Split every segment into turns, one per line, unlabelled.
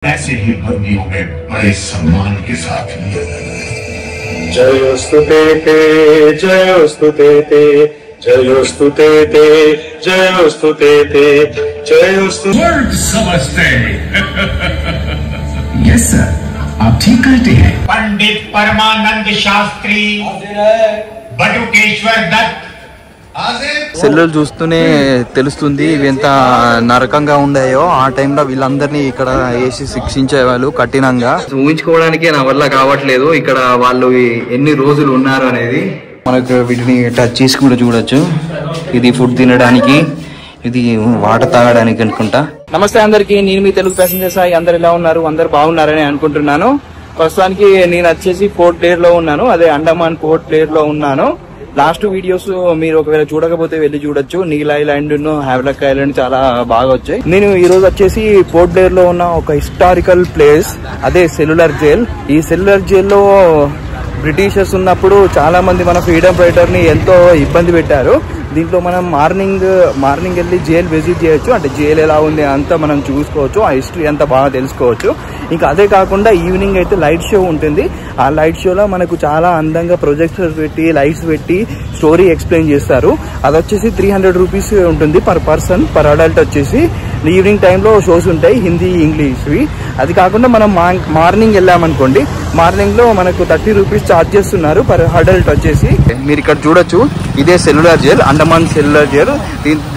ऐसे ही बंदियों में बड़े सम्मान के साथ लिया जाता है।
जयोस्तुते ते जयोस्तुते ते जयोस्तुते ते जयोस्तुते ते जयोस्तु
वर्ड समझते
यस सर, आप ठीक कहते हैं।
पंडित परमानंद शास्त्री, बटुकेश्वर दत्त
సెల్లులు చూస్తూనే తెలుస్తుంది ఇవి ఎంత నరకంగా ఉండాయో. ఆ టైంలో వీళ్ళందరినీ ఇక్కడ వేసి శిక్షించేవాళ్ళు కఠినంగా. ఊహించుకోవడానికి నా వల్ల కావట్లేదు ఇక్కడ వాళ్ళు ఎన్ని రోజులు ఉన్నారు అనేది. మనకు వీటిని టచ్ చేసి కూడా చూడొచ్చు. ఇది ఫుడ్ తినడానికి, ఇది వాటర్ తాగడానికి అనుకుంటా. నమస్తే అందరికి, నేను మీ తెలుగు ప్యాసింజర్ సాయి. అందరు ఎలా ఉన్నారు? అందరు బాగున్నారని అనుకుంటున్నాను. ప్రస్తుతానికి నేను వచ్చేసి పోర్ట్ బ్లేర్ లో ఉన్నాను, అదే అండమాన్ పోర్ట్ బ్లేర్ లో ఉన్నాను. లాస్ట్ వీడియోస్ మీరు ఒకవేళ చూడకపోతే వెళ్ళి చూడొచ్చు. నీల్ ఐలాండ్, హ్యావ్లాక్ ఐలాండ్ చాలా బాగా వచ్చాయి. నేను ఈ రోజు వచ్చేసి పోర్ట్ బ్లేర్ లో ఉన్న ఒక హిస్టారికల్ ప్లేస్, అదే సెల్యులర్ జైల్. ఈ సెల్యులర్ జైల్లో బ్రిటిషర్స్ ఉన్నప్పుడు చాలా మంది మన ఫ్రీడమ్ ఫైటర్ ని ఎంతో ఇబ్బంది పెట్టారు. దీంట్లో మనం మార్నింగ్ వెళ్ళి జైల్ విజిట్ చేయొచ్చు. అంటే జైల్ ఎలా ఉంది అంతా మనం చూసుకోవచ్చు, ఆ హిస్టరీ అంతా బాగా తెలుసుకోవచ్చు. ఇంకా అదే కాకుండా ఈవినింగ్ అయితే లైట్ షో ఉంటుంది. ఆ లైట్ షోలో మనకు చాలా అందంగా ప్రొజెక్టర్స్ పెట్టి, లైట్స్ పెట్టి స్టోరీ ఎక్స్ప్లెయిన్ చేస్తారు. అది వచ్చేసి 300 రూపీస్ ఉంటుంది పర్ పర్సన్. పర్ అడల్ట్ వచ్చేసి ఈవినింగ్ టైంలో షోస్ ఉంటాయి, హిందీ, ఇంగ్లీష్వి. అది కాకుండా మనం మార్నింగ్ వెళ్ళామనుకోండి, మార్నింగ్ లో మనకు 30 రూపీస్ ఛార్జ్ చేస్తున్నారు పర్ అడల్ట్ వచ్చేసి. మీరు ఇక్కడ చూడొచ్చు, ఇదే cellular jail, Andaman cellular jail.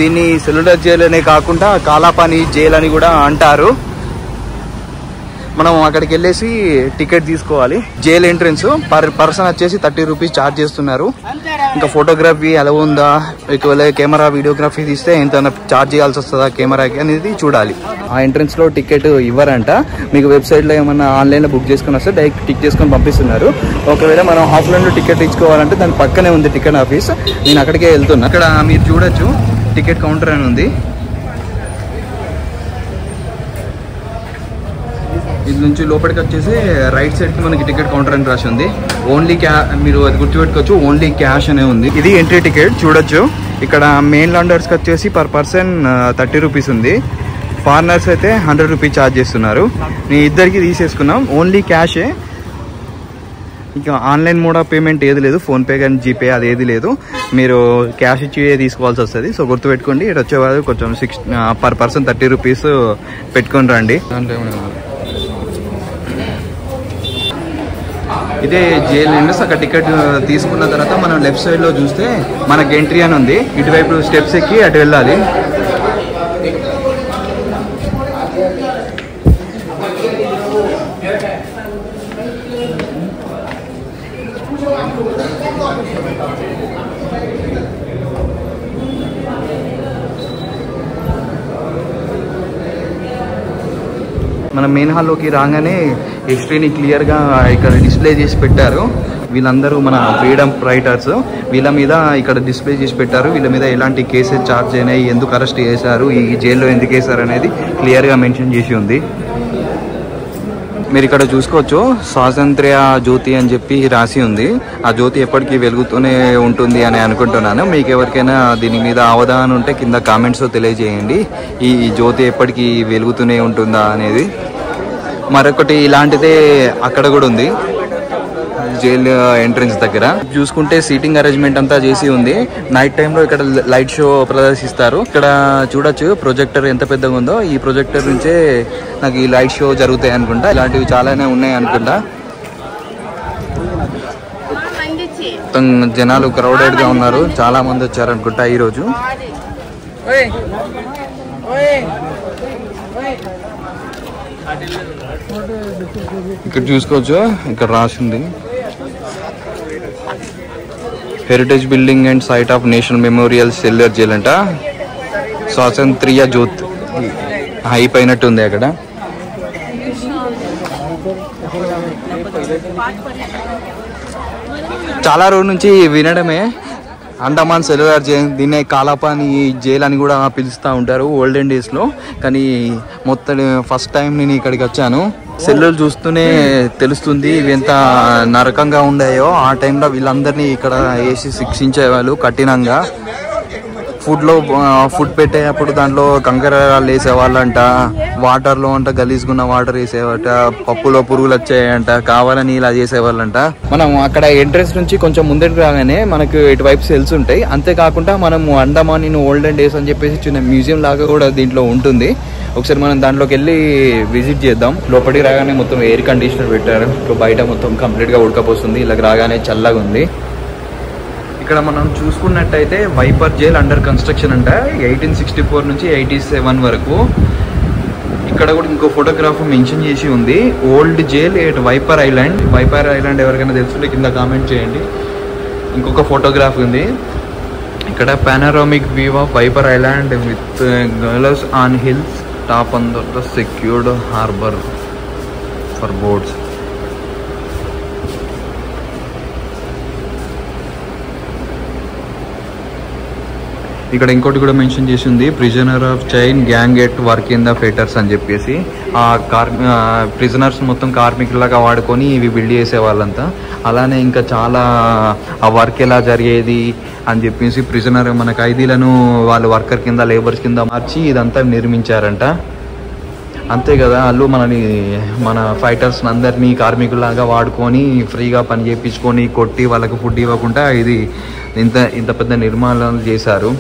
దీన్ని సెల్యులర్ జైల్ అనే కాకుండా కాలాపాని జైల్ అని కూడా అంటారు. మనం అక్కడికి వెళ్ళేసి టికెట్ తీసుకోవాలి. జైల్ ఎంట్రన్స్ పర్ పర్సన్ వచ్చేసి 30 రూపీస్ ఛార్జ్ చేస్తున్నారు. ఇంకా ఫోటోగ్రఫీ ఎలా ఉందా, ఒకవేళ కెమెరా వీడియోగ్రఫీ తీస్తే ఎంత ఛార్జ్ చేయాల్సి వస్తుందా కెమెరాకి అనేది చూడాలి. ఆ ఎంట్రన్స్ లో టికెట్ ఇవ్వరంట. మీకు వెబ్సైట్ లో ఏమన్నా ఆన్లైన్ లో బుక్ చేసుకుని వస్తే డైరెక్ట్ టికెట్ చేసుకొని పంపిస్తున్నారు. ఒకవేళ మనం ఆఫ్లైన్ లో టికెట్ ఇచ్చుకోవాలంటే దాని పక్కనే ఉంది టికెట్ ఆఫీస్. నేను అక్కడికే వెళ్తున్నా. అక్కడ మీరు చూడొచ్చు, టికెట్ కౌంటర్ అని ఉంది. ఇది నుంచి లోపలికి వచ్చేసి రైట్ సైడ్ కి మనకి టికెట్ కౌంటర్ అని రాసి ఉంది. ఓన్లీ మీరు అది గుర్తుపెట్టుకోవచ్చు, ఓన్లీ క్యాష్ అనే ఉంది. ఇది ఎంట్రీ టికెట్ చూడొచ్చు. ఇక్కడ మెయిన్ ల్యాండర్స్ కి వచ్చేసి పర్ పర్సన్ 30 రూపీస్ ఉంది. ఫారినర్స్ అయితే 100 రూపీస్ ఛార్జ్ చేస్తున్నారు. నేను ఇద్దరికి తీసేసుకున్నాం, ఓన్లీ క్యాషే. ఇంకా ఆన్లైన్ మోడ్ ఆఫ్ పేమెంట్ ఏది లేదు, ఫోన్పే కానీ జీపే అది ఏది లేదు. మీరు క్యాష్ ఇచ్చి తీసుకోవాల్సి వస్తుంది. సో గుర్తుపెట్టుకోండి. ఇక్కడ వచ్చేవాళ్ళు కొంచెం పర్ పర్సన్ 30 రూపీస్ పెట్టుకొని రండి. ఇదే జైల్ ఎంట్రన్స్. అక్కడ టికెట్ తీసుకున్న తర్వాత మనం లెఫ్ట్ సైడ్ లో చూస్తే మనకి ఎంట్రీ అని ఉంది. ఇటువైపు స్టెప్స్ ఎక్కి అటు వెళ్ళాలి. మన మెయిన్ హాల్లోకి రాగానే హిస్టరీని క్లియర్గా ఇక్కడ డిస్ప్లే చేసి పెట్టారు. వీళ్ళందరూ మన ఫ్రీడమ్ ఫైటర్స్. వీళ్ళ మీద ఇక్కడ డిస్ప్లే చేసి పెట్టారు. వీళ్ళ మీద ఎలాంటి కేసెస్ ఛార్జ్ అయినాయి, ఎందుకు అరెస్ట్ చేశారు, ఈ జైల్లో ఎందుకు వేశారు అనేది క్లియర్గా మెన్షన్ చేసి ఉంది. మీరు ఇక్కడ చూసుకోవచ్చు, స్వాతంత్ర్య జ్యోతి అని చెప్పి రాసి ఉంది. ఆ జ్యోతి ఎప్పటికీ వెలుగుతూనే ఉంటుంది అని అనుకుంటున్నాను. మీకు ఎవరికైనా దీని మీద అవగాహన ఉంటే కింద కామెంట్స్లో తెలియజేయండి. ఈ జ్యోతి ఎప్పటికీ వెలుగుతూనే ఉంటుందా అనేది. మరొకటి ఇలాంటిదే అక్కడ కూడా ఉంది, జైల్ ఎంట్రన్స్ దగ్గర. చూసుకుంటే సీటింగ్ అరేంజ్మెంట్ అంతా చేసి ఉంది. నైట్ టైంలో ఇక్కడ లైట్ షో ప్రదర్శిస్తారు. ఇక్కడ చూడొచ్చు ప్రొజెక్టర్ ఎంత పెద్దగా ఉందో. ఈ ప్రొజెక్టర్ నుంచే నాకు ఈ లైట్ షో జరుగుతాయి అనుకుంటా. ఇలాంటివి చాలానే ఉన్నాయి అనుకుంటా. మొత్తం జనాలు క్రౌడెడ్ గా ఉన్నారు, చాలా మంది వచ్చారు అనుకుంటా ఈరోజు. ఇక్కడ చూసుకోవచ్చు, ఇక్కడ రాసింది heritage building and site of national memorial cellular jail అంట. స్వాతంత్ర్య జ్యోత్ అయిపోయినట్టు ఉంది అక్కడ. చాలా రోజుల నుంచి వినడమే అండమాన్ సెల్యులర్ జైల్. దీన్నే కాలాపాని జైల్ అని కూడా పిలుస్తూ ఉంటారు ఓల్డెన్ డేస్లో. కానీ మొత్తం ఫస్ట్ టైం నేను ఇక్కడికి వచ్చాను. సెల్లులు చూస్తూనే తెలుస్తుంది ఇవి ఎంత నరకంగా ఉండాయో. ఆ టైంలో వీళ్ళందరినీ ఇక్కడ వేసి శిక్షించేవాళ్ళు కఠినంగా. ఫుడ్ లో ఫుడ్ పెట్టేటప్పుడు దాంట్లో కంకర వేసేవాళ్ళంట, వాటర్ లో అంట గలీజ్గున్న వాటర్ వేసేవాట, పప్పులో పురుగులు వచ్చాయంట, కావాలని ఇలా చేసేవాళ్ళంట. మనం అక్కడ ఎంట్రెన్స్ నుంచి కొంచెం ముందరికి రాగానే మనకు ఇటువైపు సెల్స్ ఉంటాయి. అంతేకాకుండా మనం అండమాన్ ఇన్ ఓల్డెన్ డేస్ అని చెప్పేసి చిన్న మ్యూజియం లాగా కూడా దీంట్లో ఉంటుంది. ఒకసారి మనం దాంట్లోకి వెళ్ళి విజిట్ చేద్దాం. లోపలికి రాగానే మొత్తం ఎయిర్ కండిషనర్ పెట్టారు. బయట మొత్తం కంప్లీట్ గా ఉడకపోతుంది. ఇలా రాగానే చల్లగా ఉంది. ఇక్కడ మనం చూసుకున్నట్టయితే వైపర్ జైల్ అండర్ కన్స్ట్రక్షన్ అంట 1864 నుంచి 87 వరకు. ఇక్కడ కూడా ఇంకో ఫోటోగ్రాఫ్ మెన్షన్ చేసి ఉంది, old jail at Viper Island. Viper Island ఎవరికైనా తెలుసుంటే కింద కామెంట్ చేయండి. ఇంకొక ఫోటోగ్రాఫ్ ఉంది ఇక్కడ, panoramic view of Viper Island with girls on hills top on the secured harbour for boats. ఇక్కడ ఇంకోటి కూడా మెన్షన్ చేసి ఉంది, prisoner of chain gang at work in the fetters అని చెప్పేసి. ఆ ప్రిజనర్స్ మొత్తం కార్మికులాగా వాడుకొని ఇవి బిల్డ్ చేసే వాళ్ళంతా. అలానే ఇంకా చాలా ఆ వర్క్ ఎలా జరిగేది అని చెప్పేసి ప్రిజనర్ మన ఖైదీలను వాళ్ళు వర్కర్ కింద లేబర్స్ కింద మార్చి ఇదంతా నిర్మించారంట. అంతే కదా, వాళ్ళు మన ఫైటర్స్ అందరినీ కార్మికులాగా వాడుకొని ఫ్రీగా పని చేయించుకొని కొట్టి వాళ్ళకు ఫుడ్ ఇవ్వకుండా ఇది ఇంత పెద్ద నిర్మాణాలు చేశారు.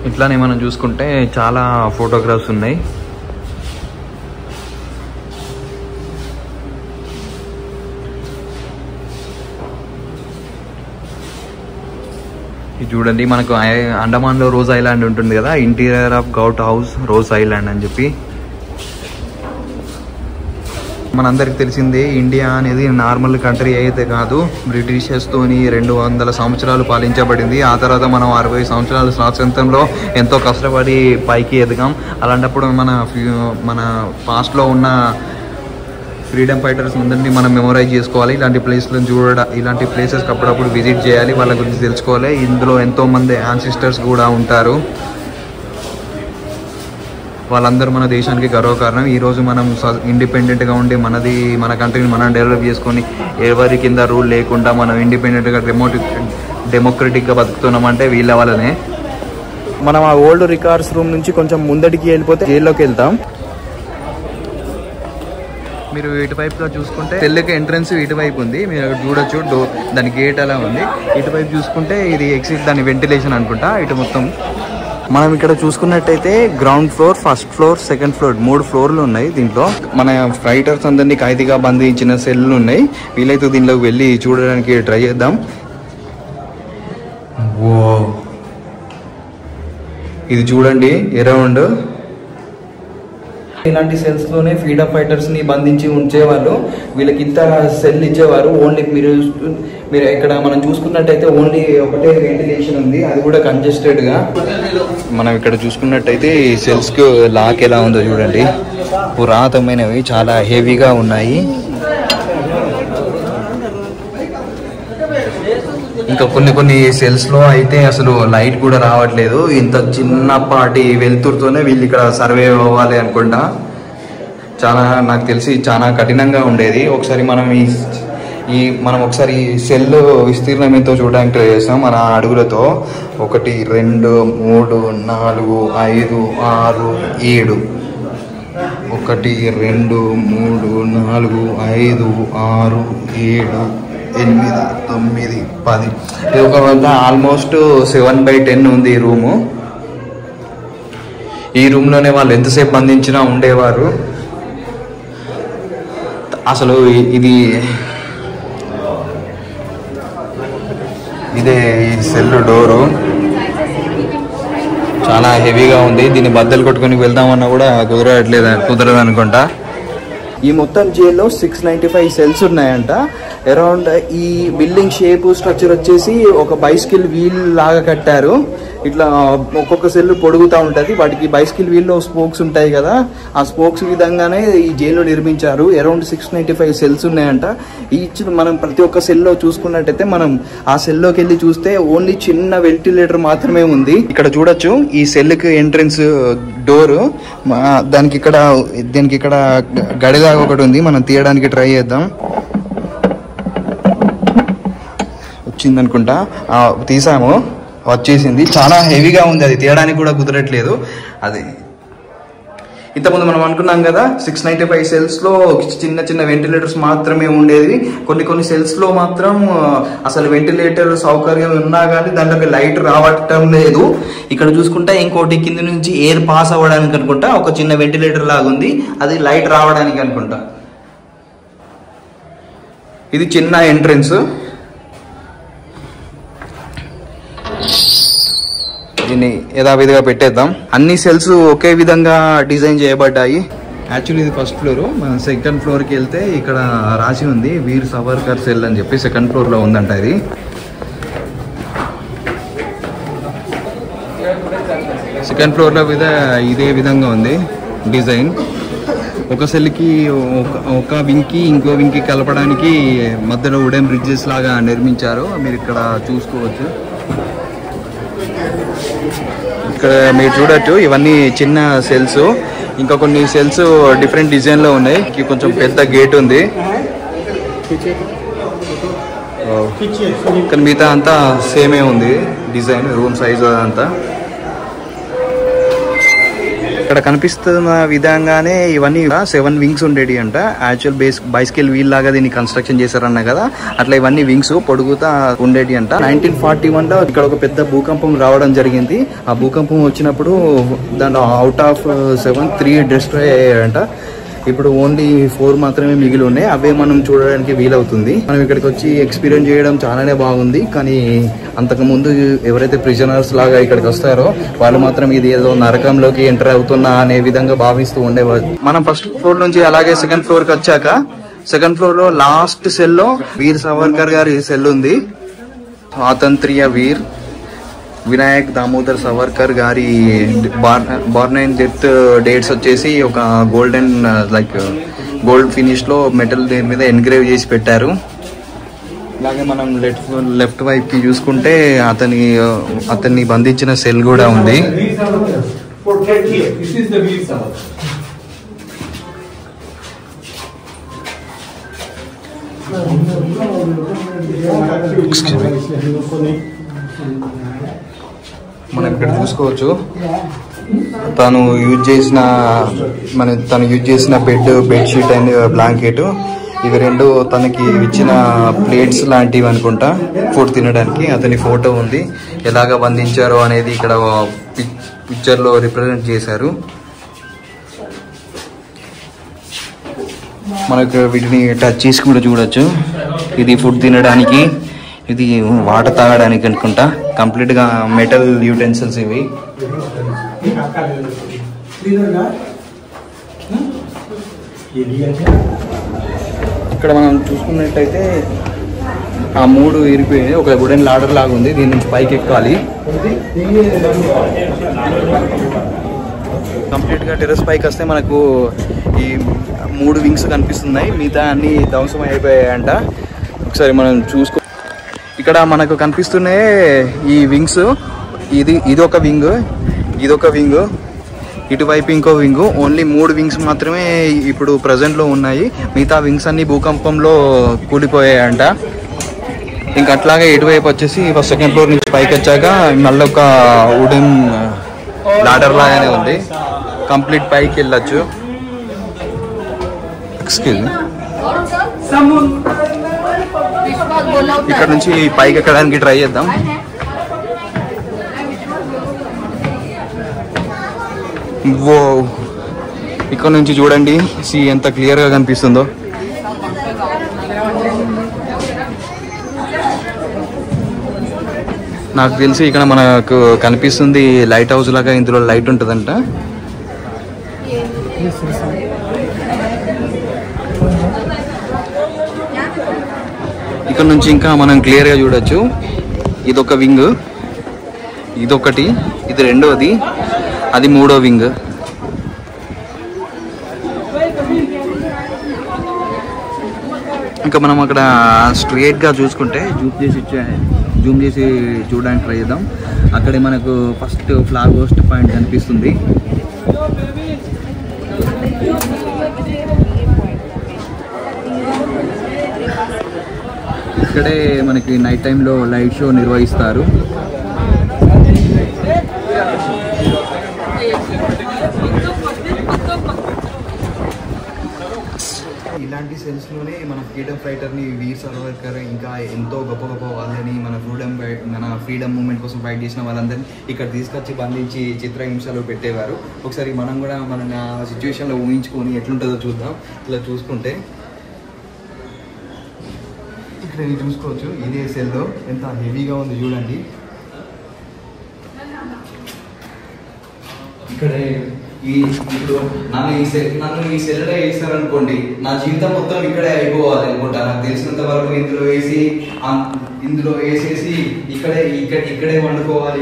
ఇట్లానే మనం చూసుకుంటే చాలా ఫోటోగ్రాఫ్స్ ఉన్నాయి. ఇది చూడండి, మనకు అండమాన్లో రోజ్ ఐలాండ్ ఉంటుంది కదా, interior of govt house Rose Island అని చెప్పి. మనందరికి తెలిసిందే ఇండియా అనేది నార్మల్ కంట్రీ అయితే కాదు, బ్రిటిషర్స్ తోని 200 సంవత్సరాలు పాలించబడింది. ఆ తర్వాత మనం 60 సంవత్సరాల స్వాతంత్రంలో ఎంతో కష్టపడి పైకి ఎదిగాం. అలాంటప్పుడు మన పాస్ట్లో ఉన్న ఫ్రీడమ్ ఫైటర్స్ అందరినీ మనం మెమొరైజ్ చేసుకోవాలి. ఇలాంటి ప్లేస్లను ఇలాంటి ప్లేసెస్కి అప్పుడప్పుడు విజిట్ చేయాలి, వాళ్ళ గురించి తెలుసుకోవాలి. ఇందులో ఎంతోమంది యాన్సిస్టర్స్ కూడా ఉంటారు. వాళ్ళందరూ మన దేశానికి గర్వకారణం. ఈరోజు మనం ఇండిపెండెంట్గా ఉండి మన కంట్రీని మనం డెవలప్ చేసుకొని ఎవరి కింద రూల్ లేకుండా మనం ఇండిపెండెంట్గా డెమోక్రటిక్గా బతుకుతున్నామంటే వీళ్ళ వల్లనే. మనం ఆ ఓల్డ్ రికార్డ్స్ రూమ్ నుంచి కొంచెం ముందడికి వెళ్ళిపోతే జైల్లోకి వెళ్తాం. మీరు ఇటువైపుగా చూసుకుంటే సెల్కి ఎంట్రన్స్ ఇటువైపు ఉంది, మీరు చూడొచ్చు. దాని గేట్ అలా ఉంది. ఇటువైపు చూసుకుంటే ఇది ఎగ్జిట్, దాని వెంటిలేషన్ అనుకుంటా. ఇటు మొత్తం మనం ఇక్కడ చూసుకున్నట్టయితే ground floor, first floor, second floor 3 ఫ్లోర్లు ఉన్నాయి. దీంట్లో మన ఫైటర్స్ అందరినీ ఖైదీగా బంధించిన సెల్లు ఉన్నాయి. వీలైతే దీనిలోకి వెళ్ళి చూడడానికి ట్రై చేద్దాం. ఇది చూడండి, అరౌండ్ ఇలాంటి సెల్స్ లోనే ఫ్రీడమ్ ఫైటర్స్ ని బంధించి ఉంచేవాళ్ళు. వీళ్ళకి ఇంత సెల్ ఇచ్చేవారు. ఓన్లీ మీరు ఇక్కడ మనం చూసుకున్నట్టయితే ఓన్లీ ఒకటే వెంటిలేషన్ ఉంది, అది కూడా కంజెస్టెడ్ గా. మనం ఇక్కడ చూసుకున్నట్టయితే ఈ సెల్స్ కు లాక్ ఎలా ఉందో చూడండి, పురాతనమైనవి, చాలా హెవీగా ఉన్నాయి. ఇంకా కొన్ని సెల్స్ లో అయితే అసలు లైట్ కూడా రావట్లేదు. ఇంత చిన్నపాటి వెలుతురుతోనే వీళ్ళు ఇక్కడ సర్వే అవ్వాలి అనుకుంటా. చాలా నాకు తెలిసి చాలా కఠినంగా ఉండేది. ఒకసారి మనం ఒకసారి సెల్ విస్తీర్ణం ఎంతో చూడడానికి ట్రై చేస్తాం మన అడుగులతో. 1 2 3 4 5 6 7 1 2 3 4 5 6 7 8 9 10. ఇది ఒక ఆల్మోస్ట్ 7/10 ఉంది ఈ రూము. ఈ రూమ్లోనే వాళ్ళు ఎంతసేపు బంధించినా ఉండేవారు. అసలు ఇదే ఈ సెల్ డోరు చాలా హెవీగా ఉంది. దీన్ని బద్దలు కొట్టుకొని వెళ్దామన్నా కూడా కుదరదు అనుకుంటా. ఈ మొత్తం జైల్లో 695 సెల్స్ ఉన్నాయంట. అరౌండ్ ఈ బిల్డింగ్ షేప్ స్ట్రక్చర్ వచ్చేసి ఒక బైసికిల్ వీల్ లాగా కట్టారు. ఇట్లా ఒక్కొక్క సెల్ పొడుగుతూ ఉంటుంది. వాటికి బైసికిల్ వీల్లో స్పోక్స్ ఉంటాయి కదా, ఆ స్పోక్స్ విధంగానే ఈ జైల్లో నిర్మించారు. అరౌండ్ 695 సెల్స్ ఉన్నాయంట. ఈచ్ మనం ప్రతి ఒక్క సెల్లో చూసుకున్నట్టయితే మనం ఆ సెల్లోకి వెళ్ళి చూస్తే ఓన్లీ చిన్న వెంటిలేటర్ మాత్రమే ఉంది. ఇక్కడ చూడొచ్చు ఈ సెల్కి ఎంట్రన్స్ డోరు. దానికి ఇక్కడ గడిలాగా ఒకటి ఉంది. మనం తీయడానికి ట్రై చేద్దాం. వచ్చిందనుకుంటా, తీసాము. వచ్చేసింది. చాలా హెవీగా ఉంది, అది తీయడానికి కూడా కుదరట్లేదు. అది ఇంతకుముందు మనం అనుకున్నాం కదా 695 సెల్స్లో చిన్న చిన్న వెంటిలేటర్స్ మాత్రమే ఉండేది. కొన్ని సెల్స్లో మాత్రం అసలు వెంటిలేటర్ సౌకర్యం ఉన్నా కానీ దాంట్లోకి లైట్ రావటం లేదు. ఇక్కడ చూసుకుంటే ఇంకోటి కింద నుంచి ఎయిర్ పాస్ అవ్వడానికి అనుకుంటా ఒక చిన్న వెంటిలేటర్ లాగా ఉంది, అది లైట్ రావడానికి అనుకుంటా. ఇది చిన్న ఎంట్రన్స్. దీన్ని యథావిధిగా పెట్టేద్దాం. అన్ని సెల్స్ ఒకే విధంగా డిజైన్ చేయబడ్డాయి. యాక్చువల్లీ ఇది ఫస్ట్ ఫ్లోర్. మనం సెకండ్ ఫ్లోర్కి వెళ్తే ఇక్కడ రాసి ఉంది వీర్ సవర్కర్ సెల్ అని చెప్పి సెకండ్ ఫ్లోర్లో ఉందంట. ఇది సెకండ్ ఫ్లోర్లో ఇదే విధంగా ఉంది డిజైన్. ఒక సెల్కి ఒక వింగ్కి ఇంకో వింగ్కి కలపడానికి మధ్యలో వుడెన్ బ్రిడ్జెస్ లాగా నిర్మించారు. మీరు ఇక్కడ చూసుకోవచ్చు. ఇక్కడ మీరు చూడొచ్చు ఇవన్నీ చిన్న సెల్స్. ఇంకా కొన్ని సెల్స్ డిఫరెంట్ డిజైన్లో ఉన్నాయి. కొంచెం పెద్ద గేట్ ఉంది, కానీ మిగతా అంతా సేమే ఉంది డిజైన్, రూమ్ సైజ్ అదంతా. ఇక్కడ కనిపిస్తున్న విధంగానే ఇవన్నీ 7 వింగ్స్ ఉండేవి అంట. యాక్చువల్ బైస్కిల్ వీల్ లాగా దీన్ని కన్స్ట్రక్షన్ చేశారన్న కదా, అట్లా ఇవన్నీ వింగ్స్ పొడుగుతా ఉండేవి అంట. 1941లో ఇక్కడ ఒక పెద్ద భూకంపం రావడం జరిగింది. ఆ భూకంపం వచ్చినప్పుడు దాంట్లో అవుట్ ఆఫ్ 7 3 డిస్ట్రాయ్ అయ్యాయంట. ఇప్పుడు ఓన్లీ 4 మాత్రమే మిగిలి ఉన్నాయి. అవే మనం చూడడానికి వీలవుతుంది. మనం ఇక్కడికి వచ్చి ఎక్స్పీరియన్స్ చేయడం చాలానే బాగుంది. కానీ అంతకుముందు ఎవరైతే ప్రిజనర్స్ లాగా ఇక్కడికి వస్తారో వాళ్ళు మాత్రం ఇది ఏదో నరకంలోకి ఎంటర్ అవుతున్నా అనే విధంగా భావిస్తూ ఉండేవాళ్ళు. మనం ఫస్ట్ ఫ్లోర్ నుంచి అలాగే సెకండ్ ఫ్లోర్కి వచ్చాక సెకండ్ ఫ్లోర్ లో లాస్ట్ సెల్ లో వీర్ సావర్కర్ గారి సెల్ ఉంది. స్వాతంత్ర్య వీర్ వినాయక్ దామోదర్ సావర్కర్ గారి బార్న్ అండ్ డెత్ డేట్స్ వచ్చేసి ఒక గోల్డెన్ లైక్ గోల్డ్ ఫినిష్ లో మెటల్ దేని మీద ఎన్గ్రేవ్ చేసి పెట్టారు. అలాగే మనం లెఫ్ట్ వైపు కి చూసుకుంటే అతన్ని బంధించిన సెల్ కూడా ఉంది. మనం ఇక్కడ చూసుకోవచ్చు తను యూజ్ చేసిన బెడ్షీట్ అండ్ బ్లాంకెట్, ఇవి రెండు తనకి ఇచ్చిన ప్లేట్స్ లాంటివి అనుకుంటా ఫుడ్ తినడానికి. అతని ఫోటో ఉంది. ఎలాగ బంధించారో అనేది ఇక్కడ పిక్చర్ లో రిప్రజెంట్ చేశారు. మనకు వీటిని టచ్ చేసి కూడా చూడొచ్చు. ఇది ఫుడ్ తినడానికి, ఇది వాటర్ తాగడానికి అనుకుంటా. కంప్లీట్ గా మెటల్ యూటెన్సిల్స్ ఇవి. ఇక్కడ మనం చూసుకున్నట్టయితే ఆ 3 ఇరిపోయి ఒక వుడెన్ లాడర్ లాగా ఉంది. దీని నుంచి పైకి ఎక్కాలి. కంప్లీట్ గా టెర్రస్ పైకి వస్తే మనకు ఈ 3 వింగ్స్ కనిపిస్తున్నాయి. మిగతా అన్ని ధ్వంసం అయిపోయాయంట. ఒకసారి మనం చూసుకో. ఇక్కడ మనకు కనిపిస్తున్నాయి ఈ వింగ్స్. ఇదొక వింగ్, ఇదొక వింగ్, ఇటువైపు ఇంకో వింగ్. ఓన్లీ 3 వింగ్స్ మాత్రమే ఇప్పుడు ప్రజెంట్ లో ఉన్నాయి. మిగతా వింగ్స్ అన్ని భూకంపంలో కూలిపోయాయంట. ఇంకా అట్లాగే ఇటువైపు వచ్చేసి ఫస్ట్ సెకండ్ ఫ్లోర్ నుంచి పైకి వచ్చాక మళ్ళీ ఒక వుడెన్ లాడర్ లాగానే ఉంది. కంప్లీట్ పైకి వెళ్ళొచ్చు. ఇక్కడ నుంచి పైకి ఎక్కడానికి ట్రై చేద్దాం. ఓ ఇక్కడ నుంచి చూడండి సీ ఎంత క్లియర్ గా కనిపిస్తుందో. నాకు తెలిసి ఇక్కడ మనకు కనిపిస్తుంది లైట్ హౌస్ లాగా. ఇందులో లైట్ ఉంటుందంట. ఇక్కడ నుంచి ఇంకా మనం క్లియర్ గా చూడొచ్చు. ఇదొక వింగ్, ఇదొకటి, ఇది రెండోది, అది 3వ వింగ్. ఇంకా మనం అక్కడ స్ట్రైట్ గా చూసుకుంటే జూమ్ చేసి చూడడానికి ట్రై చేద్దాం. అక్కడే మనకు ఫస్ట్ ఫ్లాగ్ హోస్ట్ పాయింట్ కనిపిస్తుంది. ఇక్కడే మనకి నైట్ టైంలో లైట్ షో నిర్వహిస్తారు. ఇలాంటి సెల్స్లోనే మన ఫ్రీడమ్ ఫైటర్ని, వీర్ సావర్కర్, ఇంకా ఎంతో గొప్ప గొప్ప వాళ్ళని మన ఫ్రీడమ్ మూమెంట్ కోసం ఫైట్ చేసిన వాళ్ళందరినీ ఇక్కడ తీసుకొచ్చి బంధించి చిత్రహింసలో పెట్టేవారు. ఒకసారి మనం కూడా మన సిచ్యువేషన్లో ఊహించుకొని ఎట్లుంటుందో చూద్దాం. ఇలా చూసుకుంటే ఇక్కడ చూసుకోవచ్చు, ఇదే సెల్లో ఎంత హెవీగా ఉంది చూడండి. ఇక్కడ ఇప్పుడు నన్ను ఈ సెల్లో వేస్తారనుకోండి, నా జీవితం మొత్తం ఇక్కడే అయిపోవాలి అనుకుంటా. నాకు తెలిసినంత వరకు ఇందులో వేసేసి ఇక్కడే వండుకోవాలి.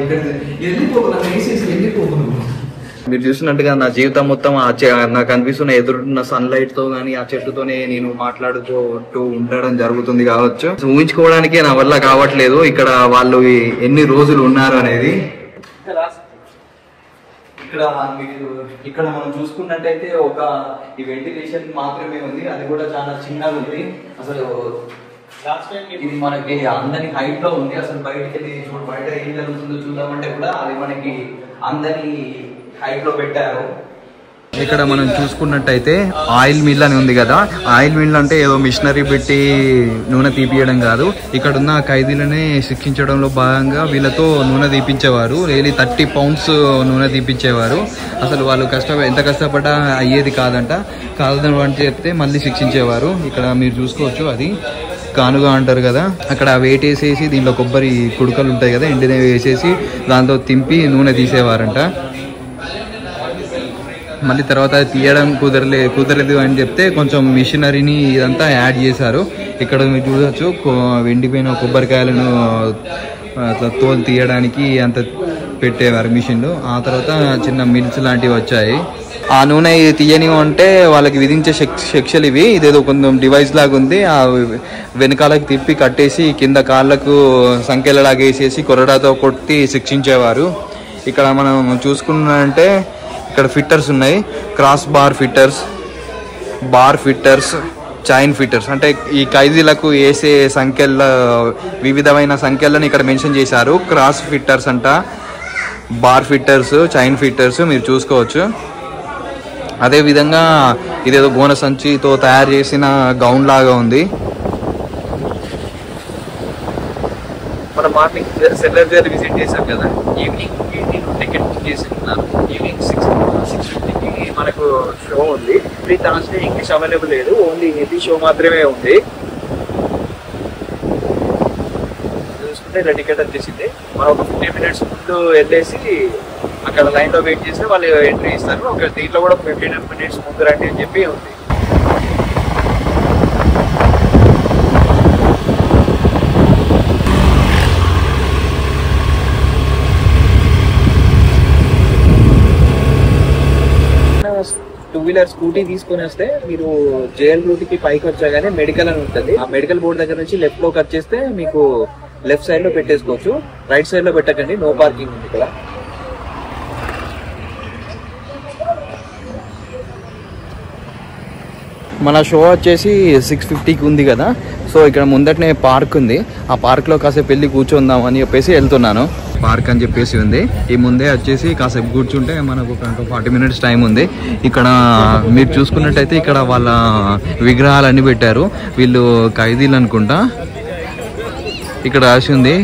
వెళ్ళిపోను. మీరు చూసినట్టుగా నా జీవితం మొత్తం నాకు అనిపిస్తున్న ఎదురున్న సన్లైట్ తో కానీ ఆ చెట్టుతోనే నేను మాట్లాడుతూ ఉండడం జరుగుతుంది కావచ్చు. ఊహించుకోవడానికే నా వల్ల కావట్లేదు ఇక్కడ వాళ్ళు ఎన్ని రోజులు ఉన్నారు అనేది. ఇక్కడ మనం చూసుకున్నట్టయితే ఈ వెంటిలేషన్ మాత్రమే ఉంది, అది కూడా చాలా చిన్నగా ఉంది. అసలు ఇది మనకి అందరి హైట్ లో ఉంది. అసలు బయట ఏం జరుగుతుందో చూద్దామంటే కూడా అది మనకి అందరి హైట్ లో పెట్టారు. ఇక్కడ మనం చూసుకున్నట్టయితే ఆయిల్ మిల్ అని ఉంది కదా. ఆయిల్ మిల్ అంటే ఏదో మిషనరీ పెట్టి నూనె తీపియడం కాదు. ఇక్కడ ఉన్న ఖైదీలనే శిక్షించడంలో భాగంగా వీళ్ళతో నూనె తీపించేవారు. డైలీ 30 pounds నూనె తీపించేవారు. అసలు వాళ్ళు ఎంత కష్టపడ్డా అయ్యేది కాదని అని చెప్తే మళ్ళీ శిక్షించేవారు. ఇక్కడ మీరు చూసుకోవచ్చు, అది కానుగా అంటారు కదా. అక్కడ వెయిట్ వేసేసి దీంట్లో కొబ్బరి కుడుకలు ఉంటాయి కదా, ఎండినవి వేసేసి దాంతో తింపి నూనె తీసేవారంట. మళ్ళీ తర్వాత తీయడం కుదరలేదు అని చెప్తే కొంచెం మిషనరీని ఇదంతా యాడ్ చేశారు. ఇక్కడ మీరు చూడవచ్చు, ఎండిపోయిన కొబ్బరికాయలను అట్లా తోలు తీయడానికి అంత పెట్టేవారు మిషన్లు. ఆ తర్వాత చిన్న మిల్స్ లాంటివి వచ్చాయి. ఆ నూనె తీయని అంటే వాళ్ళకి విధించే శిక్షలు ఇవి. ఇదేదో కొంచెం డివైస్ లాగా ఉంది. ఆ వెనకాలకి తిప్పి కట్టేసి కింద కాళ్ళకు సంఖ్యలలాగా వేసేసి కొరడాతో కొట్టి శిక్షించేవారు. ఇక్కడ మనం చూసుకున్నామంటే ఇక్కడ ఫిట్టర్స్ ఉన్నాయి. Cross bar fitters, chain fitters అంటే ఈ ఖైదీలకు వేసే వివిధమైన సంఖ్యలను ఇక్కడ మెన్షన్ చేశారు. క్రాస్ ఫిట్టర్స్ అంట, బార్ ఫిట్టర్స్, చైన్ ఫిట్టర్స్ మీరు చూసుకోవచ్చు. అదేవిధంగా ఇదేదో గోన సంచితో తయారు చేసిన గౌన్ లాగా ఉంది. మన మార్నింగ్ సెల్లర్ జైలు విజిట్ చేశాం కదా, ఈవినింగ్ టికెట్ బుక్ చేస్తున్నాను. ఈవినింగ్ 6:50కి మనకు షో ఉంది. ఫ్రీ థర్స్డే ఇంగ్లీష్ అవైలబుల్ లేదు, ఓన్లీ హిందీ షో మాత్రమే ఉంది. చూసుకుంటే ఇలా టికెట్ వచ్చేసింది. మనం ఒక 15 minutes ముందు వెళ్ళేసి అక్కడ లైన్లో వెయిట్ చేస్తే వాళ్ళు ఎంట్రీ ఇస్తారు. ఒక దీంట్లో కూడా 15 minutes ముందు రండి అని చెప్పి ఉంది. స్కూటీ తీసుకుని వస్తే మీరు జైల్ రూట్ కి పైకి వచ్చాగానే మెడికల్ అని ఉంటుంది. ఆ మెడికల్ బోర్డు దగ్గర నుంచి లెఫ్ట్ లో కట్ చేస్తే మీకు లెఫ్ట్ సైడ్ లో పెట్టేసుకోవచ్చు. రైట్ సైడ్ లో పెట్టకండి, నో పార్కింగ్ ఉంది ఇక్కడ. మన షో వచ్చేసి 6:50కి ఉంది కదా. సో ఇక్కడ ముందటనే పార్క్ ఉంది. ఆ పార్క్లో కాసేపు వెళ్ళి కూర్చుందాం అని చెప్పేసి వెళ్తున్నాను. పార్క్ అని చెప్పేసి ఉంది. ఈ ముందే వచ్చేసి కాసేపు కూర్చుంటే మనకు ఒక 40 minutes టైం ఉంది. ఇక్కడ మీరు చూసుకున్నట్టయితే ఇక్కడ వాళ్ళ విగ్రహాలన్నీ పెట్టారు. వీళ్ళు ఖైదీలు అనుకుంటా. ఇక్కడ రాసి ఉంది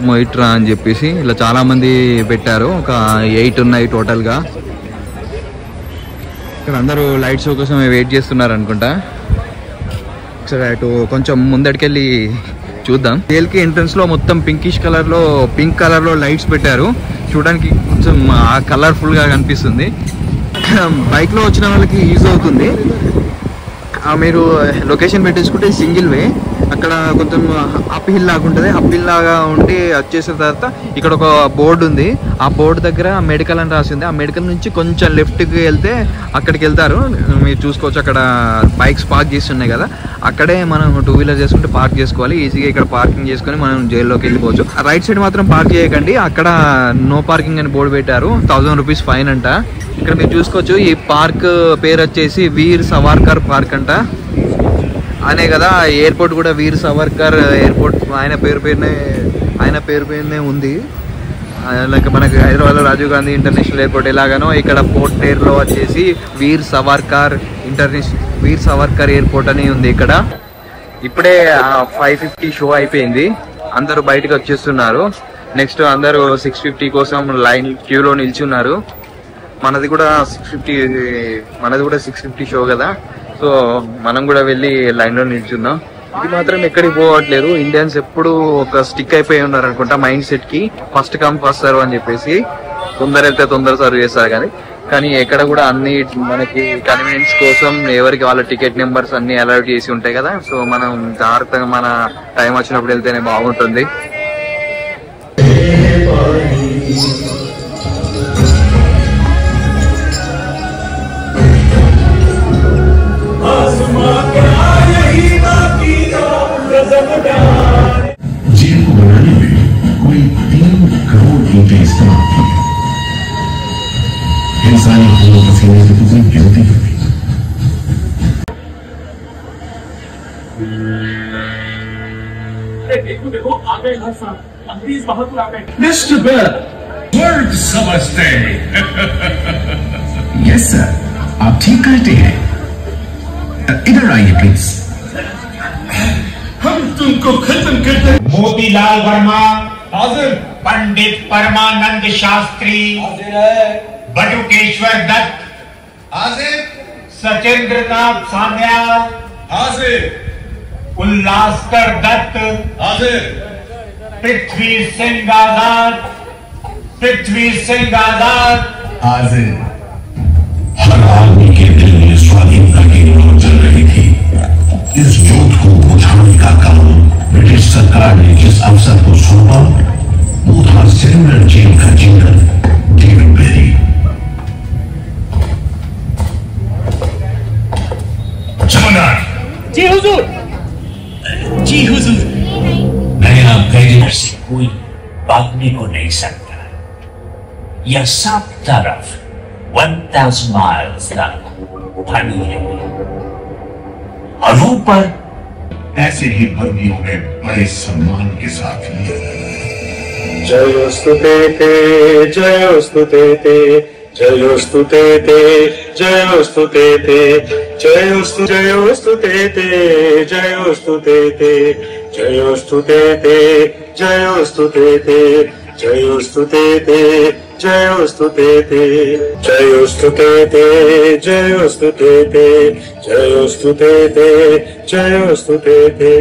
మోయిట్రా అని చెప్పేసి. ఇలా చాలా మంది పెట్టారు, ఒక 8 ఉన్నాయి టోటల్గా. ఇక్కడ అందరూ లైట్ షో కోసం వెయిట్ చేస్తున్నారు అనుకుంటా. ఒకసారి అటు కొంచెం ముందటికెళ్ళి చూద్దాం. జైలుకి ఎంట్రన్స్ లో మొత్తం పింక్ కలర్ లో లైట్స్ పెట్టారు. చూడడానికి కొంచెం కలర్ఫుల్ గా కనిపిస్తుంది. బైక్ లో వచ్చిన వాళ్ళకి యూజ్ అవుతుంది. మీరు లొకేషన్ పెట్టేసుకుంటే సింగిల్ వే. అక్కడ కొంచెం అప్ హిల్ లాగా ఉంటుంది. అప్ హిల్ లాగా ఉండి వచ్చేసిన తర్వాత ఇక్కడ ఒక బోర్డు ఉంది. ఆ బోర్డు దగ్గర మెడికల్ అని రాసి ఉంది. ఆ మెడికల్ నుంచి కొంచెం లెఫ్ట్కి వెళ్తే అక్కడికి వెళ్తారు. మీరు చూసుకోవచ్చు, అక్కడ బైక్స్ పార్క్ చేసి ఉన్నాయి కదా, అక్కడే మనం 2-wheeler చేసుకుంటే పార్క్ చేసుకోవాలి. ఈజీగా ఇక్కడ పార్కింగ్ చేసుకొని మనం జైల్లోకి వెళ్ళిపోవచ్చు. రైట్ సైడ్ మాత్రం పార్క్ చేయకండి, అక్కడ నో పార్కింగ్ అని బోర్డు పెట్టారు. 1000 rupees ఫైన్ అంట. ఇక్కడ మీరు చూసుకోవచ్చు, ఈ పార్క్ పేరు వచ్చేసి వీర్ సవార్కర్ పార్క్ అంట. అనే కదా ఎయిర్పోర్ట్ కూడా వీర్ సవర్కర్ ఎయిర్పోర్ట్ ఆయన పేరు పేరునే ఉంది. లైక్ మనకి హైదరాబాద్లో రాజీవ్ గాంధీ ఇంటర్నేషనల్ ఎయిర్పోర్ట్ ఎలాగానో ఇక్కడ పోర్ట్ బ్లెయిర్లో వచ్చేసి వీర్ సవర్కర్ ఎయిర్పోర్ట్ అని ఉంది ఇక్కడ. ఇప్పుడే 5:50 షో అయిపోయింది, అందరూ బయటకు వచ్చేస్తున్నారు. నెక్స్ట్ అందరూ 6:50 కోసం లైన్ క్యూలో నిల్చున్నారు. మనది కూడా 6:50 షో కదా, సో మనం కూడా వెళ్ళి లైన్లో నిల్చున్నాం. ఇది మాత్రం ఎక్కడికి పోవట్లేదు. ఇండియన్స్ ఎప్పుడు ఒక స్టిక్ అయిపోయి ఉన్నారు అనుకుంటా మైండ్ సెట్ కి, ఫస్ట్ కమ్ ఫస్ట్ సర్వ్ అని చెప్పేసి. తొందర వెళ్తే తొందర సర్వ్ చేస్తారు కానీ ఎక్కడ కూడా అన్ని మనకి కన్వీనియన్స్ కోసం ఎవరికి వాళ్ళ టికెట్ నెంబర్స్ అన్ని అలర్ట్ చేసి ఉంటాయి కదా, సో మనం జాగ్రత్తగా మన టైం వచ్చినప్పుడు వెళ్తేనే బాగుంటుంది.
जेल को बनाने में कोई 3 करोड़ ईंटें इस्तेमाल की है। इंसानी खून पसीने से तुझे गिनती होगी।
देखो आगे प्लीज बहुत आगे।
मिस्टर बेल वर्ड समझते हैं।
यस सर, आप ठीक कहते हैं। इधर आइए प्लीज।
हम तुमको खत्म करते।
मोतीलाल वर्मा,
हाजिर।
पंडित परमानंद शास्त्री,
हाजिर है।
बटुकेश्वर दत्त,
हाजिर।
सचेंद्र नाथ सान्याल,
हाजिर।
उल्लासकर दत्त,
हाजिर।
पृथ्वी सिंह आजाद,
हाजिर।
हर आदमी के दिल में स्वाधीनता की लौ जल रही थी। इस जोत को बुझाने का काम ब्रिटिश सरकार ने जिस अफसर को सौंपा वो था सिलेंडर जेल का जनरल डेविड बेरी। जमादार।
जी हुजूर। जी हुजूर।
मैं आपका
से कोई भागने को नहीं सकता। यह सब तरफ 1000 माइल्स तक पानी है और ऊपर
ऐसे ही बंदियों ने बड़े सम्मान के साथ लिया।
जयोस्तु ते ते जयोस्तु ते ते जयोस्तु ते ते जयोस्तु ते ते जयोस्तु जयोस्तु ते ते जयोस्तु ते ते जयोस्तु ते ते जयोस्तु ते ते जयोस्तु ते ते जयोस्तु ते ते जयोस्तु ते ते जयोस्तु ते ते जयोस्तु ते ते जयोस्तु ते ते।